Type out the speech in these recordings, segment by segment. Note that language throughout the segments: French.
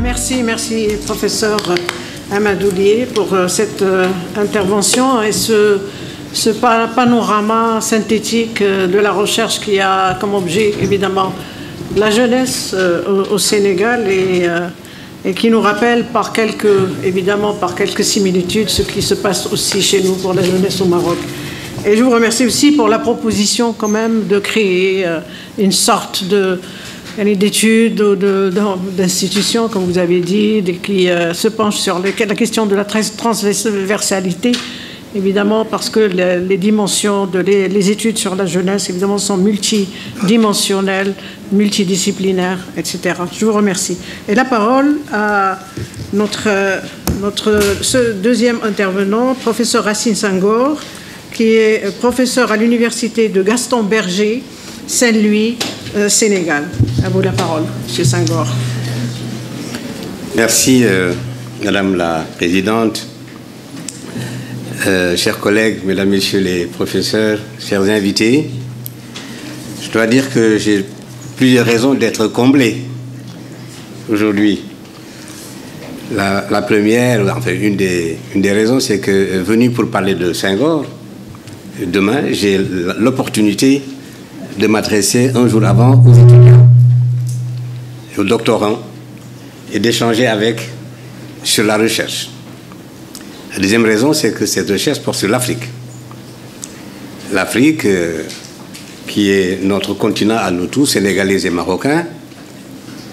Merci, professeur Amadoulié, pour cette intervention et ce panorama synthétique de la recherche qui a comme objet, évidemment, la jeunesse au Sénégal et qui nous rappelle par quelques similitudes ce qui se passe aussi chez nous pour la jeunesse au Maroc. Et je vous remercie aussi pour la proposition quand même de créer une sorte d'études ou d'institutions, comme vous avez dit, qui se penchent sur la question de la transversalité, évidemment, parce que les dimensions, les études sur la jeunesse, évidemment, sont multidimensionnelles, multidisciplinaires, etc. Je vous remercie. Et la parole à ce deuxième intervenant, professeur Racine Senghor, qui est professeur à l'université de Gaston Berger, Saint-Louis, Sénégal. À vous la parole, M. Senghor. Merci, Madame la Présidente. Chers collègues, Mesdames, Messieurs les professeurs, chers invités, je dois dire que j'ai plusieurs raisons d'être comblé aujourd'hui. La première, enfin une des raisons, c'est que venu pour parler de Senghor, demain, j'ai l'opportunité de m'adresser un jour avant aux étudiants, aux doctorants, et d'échanger sur la recherche. La deuxième raison, c'est que cette recherche porte sur l'Afrique. L'Afrique, qui est notre continent à nous tous, Sénégalais et Marocains,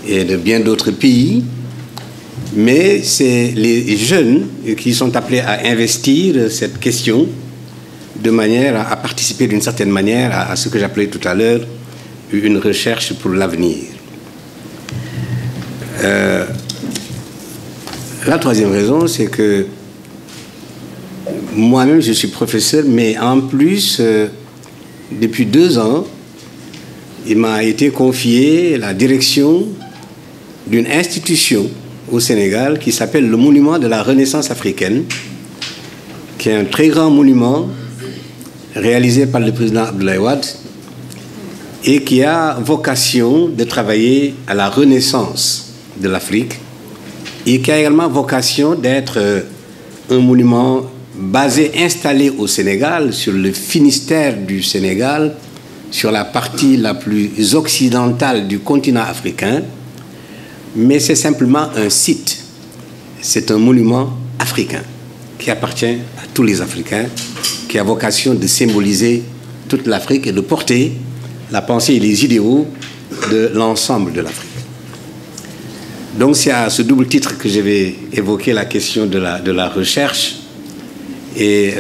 et de bien d'autres pays, mais c'est les jeunes qui sont appelés à investir cette question de manière à participer d'une certaine manière à ce que j'appelais tout à l'heure une recherche pour l'avenir. La troisième raison, c'est que moi-même, je suis professeur, mais en plus, depuis 2 ans, il m'a été confié la direction d'une institution au Sénégal qui s'appelle le Monument de la Renaissance africaine, qui est un très grand monument réalisé par le président Abdoulaye Wade et qui a vocation de travailler à la renaissance de l'Afrique et qui a également vocation d'être un monument installé au Sénégal, sur le Finistère du Sénégal, sur la partie la plus occidentale du continent africain, mais c'est simplement un site, c'est un monument africain qui appartient à tous les Africains, qui a vocation de symboliser toute l'Afrique et de porter la pensée et les idéaux de l'ensemble de l'Afrique. Donc c'est à ce double titre que je vais évoquer la question de la recherche et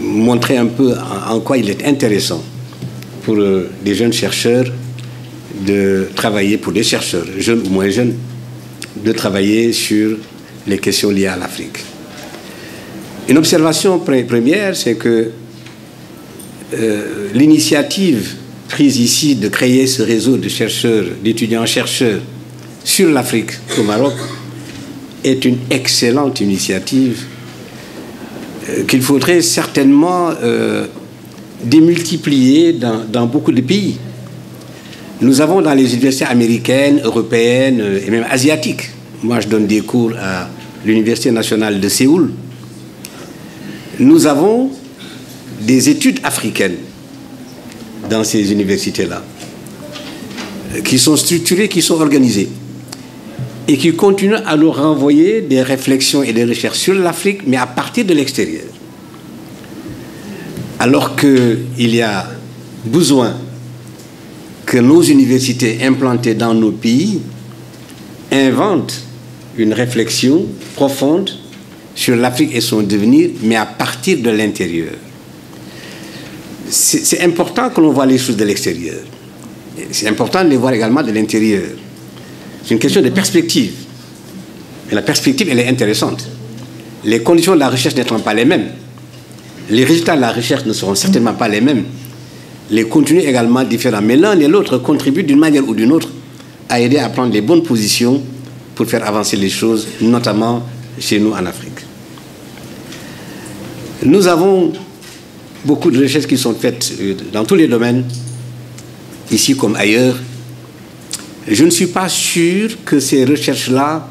montrer un peu en quoi il est intéressant pour des jeunes chercheurs de travailler, pour des chercheurs, jeunes ou moins jeunes, de travailler sur les questions liées à l'Afrique. Une observation première, c'est que l'initiative prise ici de créer ce réseau de chercheurs, d'étudiants-chercheurs sur l'Afrique au Maroc est une excellente initiative qu'il faudrait certainement démultiplier dans beaucoup de pays. Nous avons dans les universités américaines, européennes et même asiatiques. Moi, je donne des cours à l'Université nationale de Séoul. Nous avons des études africaines dans ces universités-là, qui sont structurées, qui sont organisées, et qui continuent à nous renvoyer des réflexions et des recherches sur l'Afrique, mais à partir de l'extérieur. Alors qu'il y a besoin que nos universités implantées dans nos pays inventent une réflexion profonde sur l'Afrique et son devenir, mais à partir de l'intérieur. C'est important que l'on voit les choses de l'extérieur. C'est important de les voir également de l'intérieur. C'est une question de perspective. Mais la perspective, elle est intéressante. Les conditions de la recherche n'étant pas les mêmes, les résultats de la recherche ne seront certainement pas les mêmes. Les contenus également différents. Mais l'un et l'autre contribuent d'une manière ou d'une autre à aider à prendre les bonnes positions pour faire avancer les choses, notamment chez nous en Afrique. Nous avons beaucoup de recherches qui sont faites dans tous les domaines, ici comme ailleurs, je ne suis pas sûr que ces recherches-là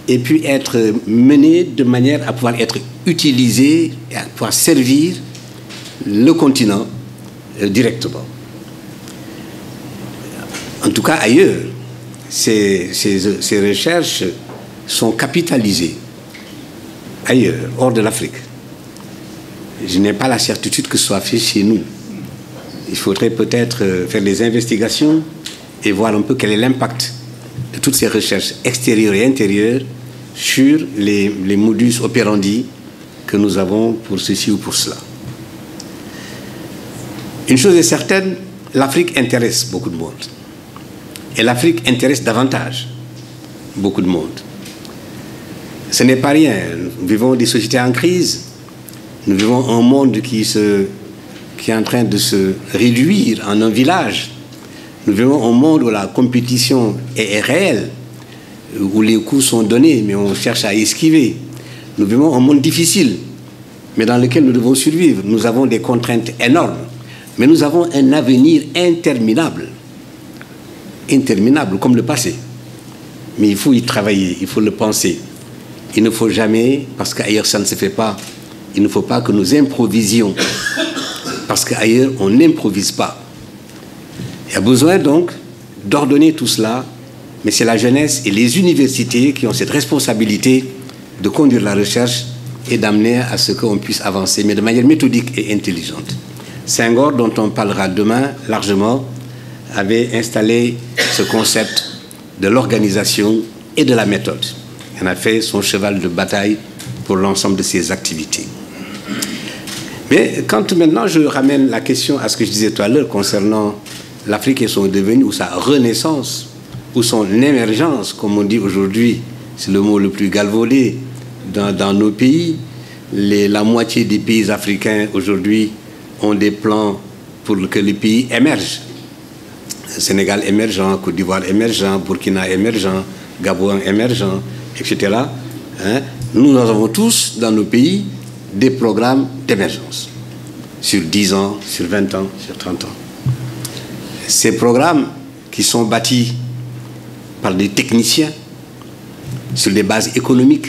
aient pu être menées de manière à pouvoir être utilisées et à pouvoir servir le continent directement. En tout cas, ailleurs, ces recherches sont capitalisées ailleurs, hors de l'Afrique. Je n'ai pas la certitude que ce soit fait chez nous. Il faudrait peut-être faire des investigations et voir un peu quel est l'impact de toutes ces recherches extérieures et intérieures sur les modus operandi que nous avons pour ceci ou pour cela. Une chose est certaine, l'Afrique intéresse beaucoup de monde. Et l'Afrique intéresse davantage beaucoup de monde. Ce n'est pas rien. Nous vivons des sociétés en crise. Nous vivons un monde qui est en train de se réduire en un village. Nous vivons un monde où la compétition est réelle, où les coups sont donnés, mais on cherche à esquiver. Nous vivons un monde difficile, mais dans lequel nous devons survivre. Nous avons des contraintes énormes, mais nous avons un avenir interminable. Interminable, comme le passé. Mais il faut y travailler, il faut le penser. Il ne faut jamais, parce qu'ailleurs ça ne se fait pas, il ne faut pas que nous improvisions, parce qu'ailleurs on n'improvise pas. Il y a besoin donc d'ordonner tout cela, mais c'est la jeunesse et les universités qui ont cette responsabilité de conduire la recherche et d'amener à ce qu'on puisse avancer, mais de manière méthodique et intelligente. Senghor, dont on parlera demain largement, avait installé ce concept de l'organisation et de la méthode. Il en a fait son cheval de bataille pour l'ensemble de ses activités. Mais quand maintenant je ramène la question à ce que je disais tout à l'heure concernant l'Afrique et son devenir, ou sa renaissance, ou son émergence, comme on dit aujourd'hui, c'est le mot le plus galvaudé dans nos pays. La moitié des pays africains aujourd'hui ont des plans pour que les pays émergent. Sénégal émergent, Côte d'Ivoire émergent, Burkina émergent, Gabon émergent, etc. Nous avons tous dans nos pays des programmes d'émergence sur 10 ans, sur 20 ans, sur 30 ans. Ces programmes qui sont bâtis par des techniciens sur des bases économiques,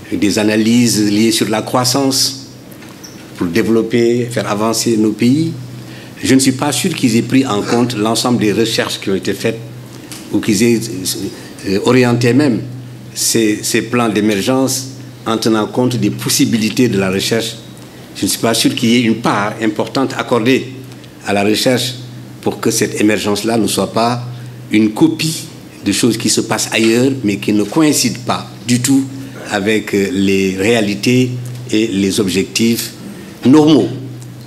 avec des analyses liées sur la croissance pour développer, faire avancer nos pays. Je ne suis pas sûr qu'ils aient pris en compte l'ensemble des recherches qui ont été faites ou qu'ils aient orienté même ces plans d'émergence en tenant compte des possibilités de la recherche. Je ne suis pas sûr qu'il y ait une part importante accordée à la recherche pour que cette émergence-là ne soit pas une copie de choses qui se passent ailleurs, mais qui ne coïncident pas du tout avec les réalités et les objectifs normaux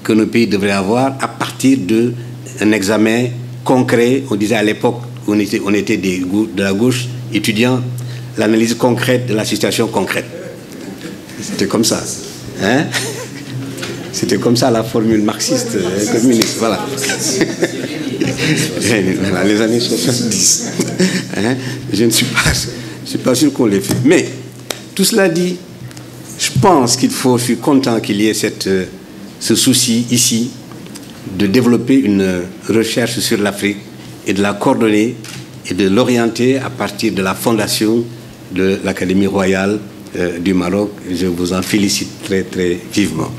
que nos pays devraient avoir à partir d'un examen concret. On disait à l'époque, on était de la gauche, étudiant l'analyse concrète de la situation concrète. C'était comme ça. Hein? C'était comme ça la formule marxiste communiste. Voilà. Voilà, les années 70. Hein? Je ne suis pas sûr qu'on l'ait fait. Mais, tout cela dit, je pense je suis content qu'il y ait ce souci ici de développer une recherche sur l'Afrique et de la coordonner et de l'orienter à partir de la fondation de l'Académie royale du Maroc. Je vous en félicite très très vivement.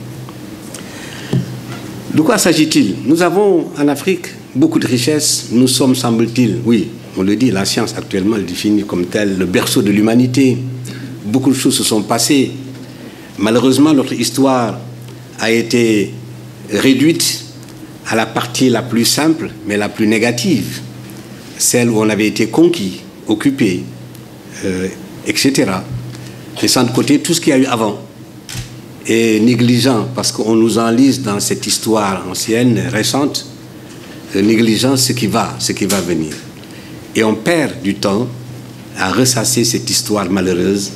De quoi s'agit-il? Nous avons en Afrique beaucoup de richesses. Nous sommes, semble-t-il, oui, on le dit, la science actuellement le définit comme tel, le berceau de l'humanité. Beaucoup de choses se sont passées. Malheureusement, notre histoire a été réduite à la partie la plus simple, mais la plus négative, celle où on avait été conquis, occupé, etc. Laissant de côté tout ce qu'il y a eu avant, et négligent, parce qu'on nous enlise dans cette histoire ancienne, récente, négligent ce qui va venir. Et on perd du temps à ressasser cette histoire malheureuse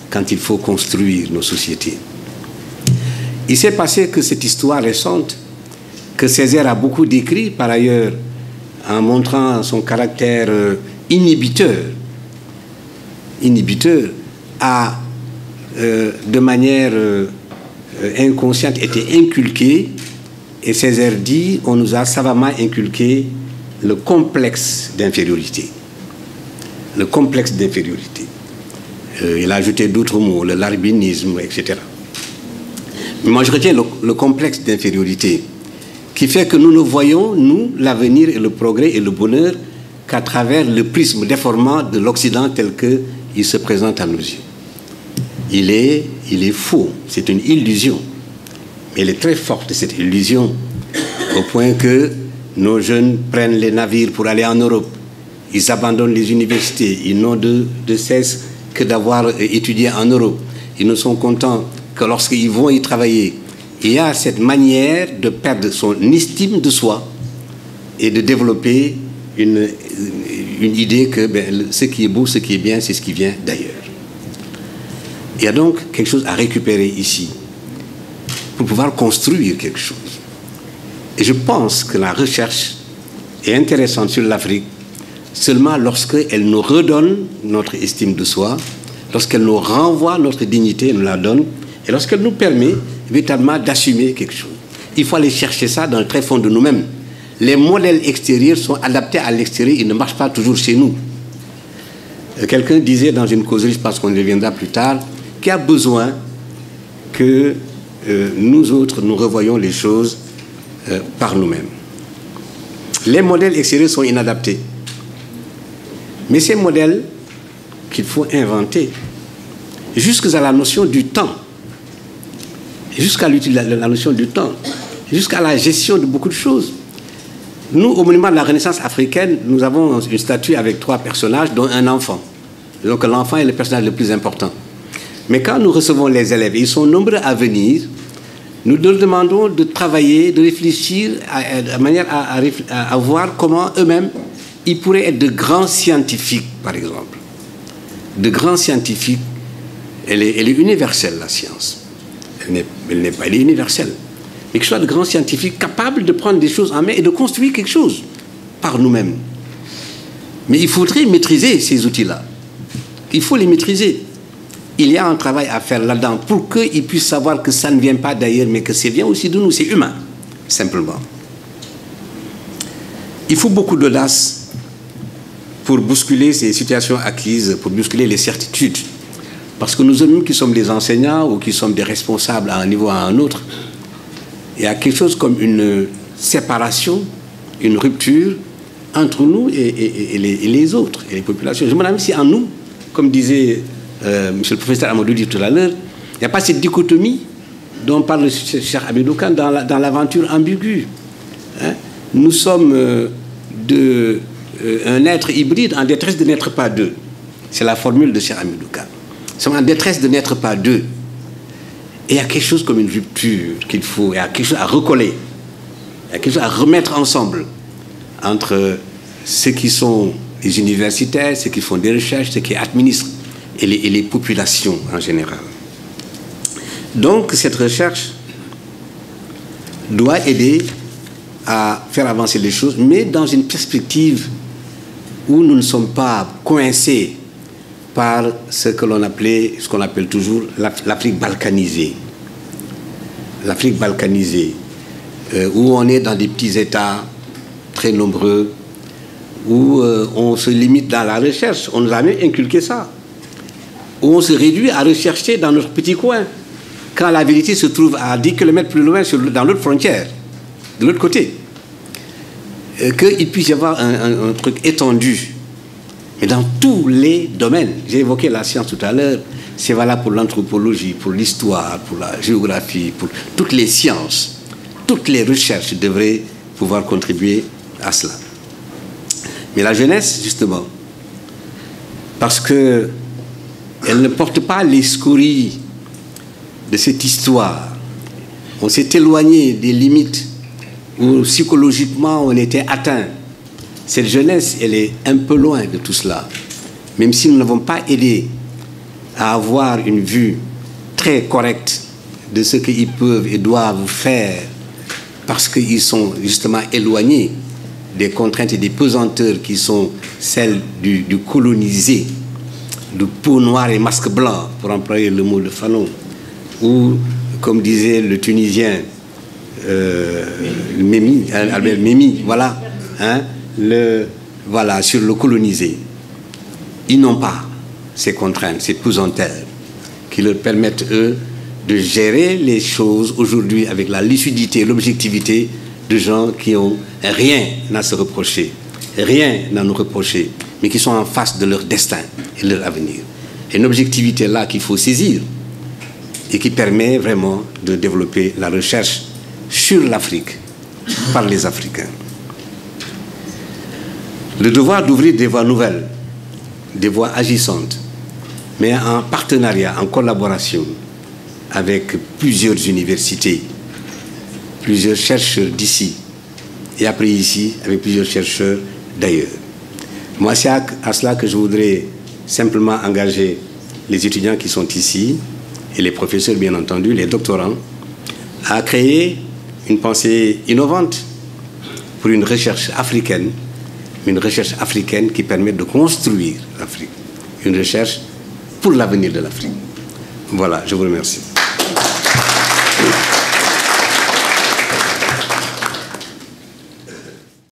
quand il faut construire nos sociétés. Il s'est passé que cette histoire récente, que Césaire a beaucoup décrit par ailleurs, en montrant son caractère inhibiteur, a de manière inconsciente été inculqué, et Césaire dit, on nous a savamment inculqué le complexe d'infériorité. le complexe d'infériorité. Il a ajouté d'autres mots, le larbinisme, etc. Mais moi, je retiens le complexe d'infériorité qui fait que nous ne voyons, nous, l'avenir et le progrès et le bonheur qu'à travers le prisme déformant de l'Occident tel qu'il se présente à nos yeux. Il est faux, c'est une illusion. Mais elle est très forte, cette illusion, au point que nos jeunes prennent les navires pour aller en Europe. Ils abandonnent les universités, ils n'ont de cesse que d'avoir étudié en Europe. Ils ne sont contents que lorsqu'ils vont y travailler. Il y a cette manière de perdre son estime de soi et de développer une idée que ce qui est beau, ce qui est bien, c'est ce qui vient d'ailleurs. Il y a donc quelque chose à récupérer ici pour pouvoir construire quelque chose. Et je pense que la recherche est intéressante sur l'Afrique seulement lorsqu'elle nous redonne notre estime de soi, lorsqu'elle nous renvoie notre dignité, nous la donne, et lorsqu'elle nous permet véritablement d'assumer quelque chose. Il faut aller chercher ça dans le très fond de nous-mêmes. Les modèles extérieurs sont adaptés à l'extérieur, ils ne marchent pas toujours chez nous. Quelqu'un disait dans une causerie, je pense qu'on y reviendra plus tard, qu'il y a besoin que nous autres, nous revoyons les choses par nous-mêmes. Les modèles extérieurs sont inadaptés. Mais ces modèles qu'il faut inventer, jusqu'à la notion du temps, jusqu'à la notion du temps, jusqu'à la gestion de beaucoup de choses. Nous, au monument de la Renaissance africaine, nous avons une statue avec 3 personnages, dont un enfant. Donc l'enfant est le personnage le plus important. Mais quand nous recevons les élèves, ils sont nombreux à venir, nous leur demandons de travailler, de réfléchir de manière à voir comment eux-mêmes, ils pourraient être de grands scientifiques, par exemple. De grands scientifiques, elle est universelle, la science. Elle est universelle. Mais que ce soit de grands scientifiques capables de prendre des choses en main et de construire quelque chose par nous-mêmes. Mais il faudrait maîtriser ces outils-là. Il faut les maîtriser. Il y a un travail à faire là-dedans pour qu'ils puissent savoir que ça ne vient pas d'ailleurs, mais que ça vient aussi de nous, c'est humain, simplement. Il faut beaucoup d'audace pour bousculer ces situations acquises, pour bousculer les certitudes. Parce que nous-mêmes qui sommes des enseignants ou qui sommes des responsables à un niveau ou à un autre, il y a quelque chose comme une séparation, une rupture entre nous et les autres, et les populations. Je me demande si en nous, comme disait monsieur le professeur Amadou dit tout à l'heure, il n'y a pas cette dichotomie dont parle le cher Hamidou Kane dans l'aventure ambiguë. Hein? Nous sommes un être hybride en détresse de n'être pas deux. C'est la formule de cher Hamidou Kane. Nous sommes en détresse de n'être pas deux. Et il y a quelque chose comme une rupture qu'il faut, il y a quelque chose à recoller, il y a quelque chose à remettre ensemble entre ceux qui sont les universitaires, ceux qui font des recherches, ceux qui administrent et les populations en général. Donc cette recherche doit aider à faire avancer les choses, mais dans une perspective où nous ne sommes pas coincés par ce que l'on appelait, ce qu'on appelle toujours l'Afrique balkanisée. L'Afrique balkanisée, où on est dans des petits États très nombreux, où on se limite dans la recherche, on nous a même inculqué ça, où on se réduit à rechercher dans notre petit coin, quand la vérité se trouve à 10 km plus loin, dans l'autre frontière, de l'autre côté. Qu'il puisse y avoir un truc étendu, mais dans tous les domaines. J'ai évoqué la science tout à l'heure, c'est valable pour l'anthropologie, pour l'histoire, pour la géographie, pour toutes les sciences. Toutes les recherches devraient pouvoir contribuer à cela. Mais la jeunesse, justement, parce qu'elle ne porte pas les scories de cette histoire. On s'est éloigné des limites où psychologiquement on était atteint. Cette jeunesse, elle est un peu loin de tout cela. Même si nous n'avons pas aidé à avoir une vue très correcte de ce qu'ils peuvent et doivent faire, parce qu'ils sont justement éloignés des contraintes et des pesanteurs qui sont celles du colonisé, de peau noire et masque blanc, pour employer le mot de Fanon, ou, comme disait le Tunisien Albert Memmi, voilà, hein, voilà, sur le colonisé. ils n'ont pas ces contraintes, ces pesantelles qui leur permettent, eux, de gérer les choses aujourd'hui avec la lucidité, l'objectivité de gens qui n'ont rien à se reprocher, rien à nous reprocher, mais qui sont en face de leur destin et de leur avenir. Et une objectivité là qu'il faut saisir et qui permet vraiment de développer la recherche sur l'Afrique par les Africains. Le devoir d'ouvrir des voies nouvelles, des voies agissantes, mais en partenariat, en collaboration avec plusieurs universités, plusieurs chercheurs d'ici, et après ici, avec plusieurs chercheurs d'ailleurs. Moi, c'est à cela que je voudrais simplement engager les étudiants qui sont ici, et les professeurs, bien entendu, les doctorants, à créer une pensée innovante pour une recherche africaine qui permet de construire l'Afrique, une recherche pour l'avenir de l'Afrique. Voilà, je vous remercie.